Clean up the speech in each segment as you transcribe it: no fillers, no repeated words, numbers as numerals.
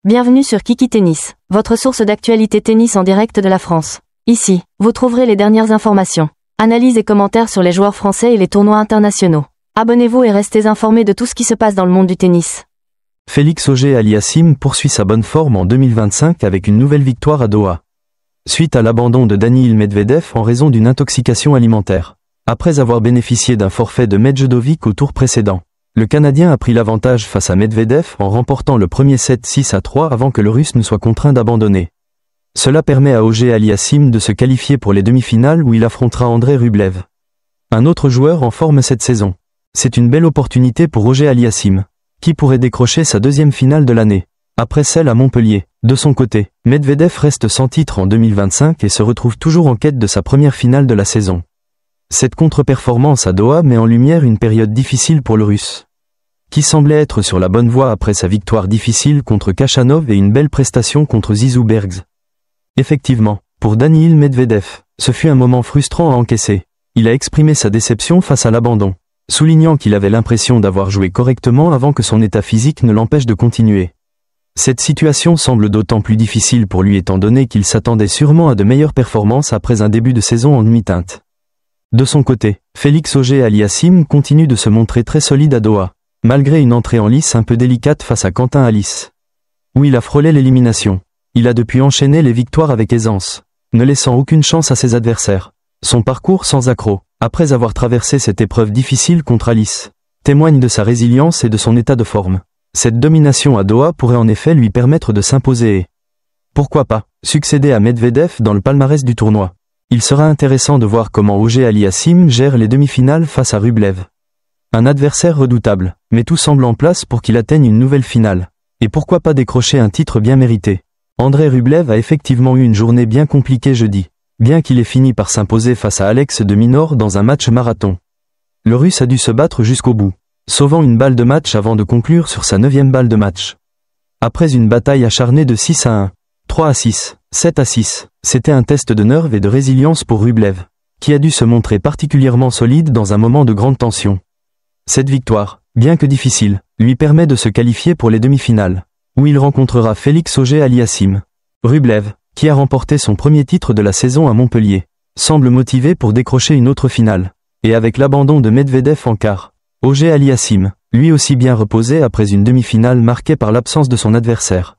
Bienvenue sur Kiki Tennis, votre source d'actualité tennis en direct de la France. Ici, vous trouverez les dernières informations, analyses et commentaires sur les joueurs français et les tournois internationaux. Abonnez-vous et restez informés de tout ce qui se passe dans le monde du tennis. Félix Auger-Aliassime poursuit sa bonne forme en 2025 avec une nouvelle victoire à Doha. Suite à l'abandon de Daniil Medvedev en raison d'une intoxication alimentaire. Après avoir bénéficié d'un forfait de Medvedovic au tour précédent, le Canadien a pris l'avantage face à Medvedev en remportant le premier set 6-3 avant que le Russe ne soit contraint d'abandonner. Cela permet à Auger-Aliassime de se qualifier pour les demi-finales où il affrontera Andrei Rublev. Un autre joueur en forme cette saison. C'est une belle opportunité pour Auger-Aliassime, qui pourrait décrocher sa deuxième finale de l'année, après celle à Montpellier. De son côté, Medvedev reste sans titre en 2025 et se retrouve toujours en quête de sa première finale de la saison. Cette contre-performance à Doha met en lumière une période difficile pour le Russe, qui semblait être sur la bonne voie après sa victoire difficile contre Khachanov et une belle prestation contre Zizou Bergs. Effectivement, pour Daniil Medvedev, ce fut un moment frustrant à encaisser. Il a exprimé sa déception face à l'abandon, soulignant qu'il avait l'impression d'avoir joué correctement avant que son état physique ne l'empêche de continuer. Cette situation semble d'autant plus difficile pour lui étant donné qu'il s'attendait sûrement à de meilleures performances après un début de saison en demi-teinte. De son côté, Félix Auger-Aliassime continue de se montrer très solide à Doha, malgré une entrée en lice un peu délicate face à Quentin Halys, où il a frôlé l'élimination. Il a depuis enchaîné les victoires avec aisance, ne laissant aucune chance à ses adversaires. Son parcours sans accroc, après avoir traversé cette épreuve difficile contre Halys, témoigne de sa résilience et de son état de forme. Cette domination à Doha pourrait en effet lui permettre de s'imposer et, pourquoi pas, succéder à Medvedev dans le palmarès du tournoi. Il sera intéressant de voir comment Auger-Aliassime gère les demi-finales face à Rublev. Un adversaire redoutable, mais tout semble en place pour qu'il atteigne une nouvelle finale. Et pourquoi pas décrocher un titre bien mérité. Andrei Rublev a effectivement eu une journée bien compliquée jeudi, bien qu'il ait fini par s'imposer face à Alex de Minaur dans un match marathon. Le Russe a dû se battre jusqu'au bout, sauvant une balle de match avant de conclure sur sa 9e balle de match. Après une bataille acharnée de 6-1, 3-6, 7-6, c'était un test de nerfs et de résilience pour Rublev, qui a dû se montrer particulièrement solide dans un moment de grande tension. Cette victoire, bien que difficile, lui permet de se qualifier pour les demi-finales, où il rencontrera Félix Auger-Aliassime. Rublev, qui a remporté son premier titre de la saison à Montpellier, semble motivé pour décrocher une autre finale, et avec l'abandon de Medvedev en quart, Auger-Aliassime, lui aussi bien reposé après une demi-finale marquée par l'absence de son adversaire,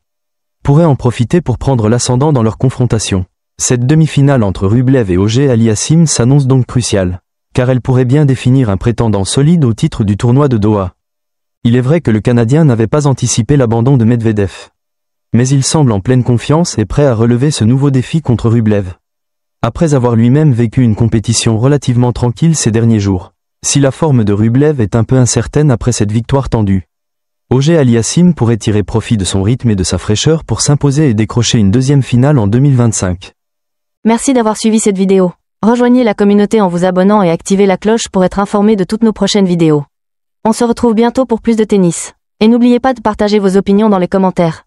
pourrait en profiter pour prendre l'ascendant dans leur confrontation. Cette demi-finale entre Rublev et Auger-Aliassime s'annonce donc cruciale, car elle pourrait bien définir un prétendant solide au titre du tournoi de Doha. Il est vrai que le Canadien n'avait pas anticipé l'abandon de Medvedev, mais il semble en pleine confiance et prêt à relever ce nouveau défi contre Rublev. Après avoir lui-même vécu une compétition relativement tranquille ces derniers jours, si la forme de Rublev est un peu incertaine après cette victoire tendue, Auger-Aliassime pourrait tirer profit de son rythme et de sa fraîcheur pour s'imposer et décrocher une deuxième finale en 2025. Merci d'avoir suivi cette vidéo. Rejoignez la communauté en vous abonnant et activez la cloche pour être informé de toutes nos prochaines vidéos. On se retrouve bientôt pour plus de tennis. Et n'oubliez pas de partager vos opinions dans les commentaires.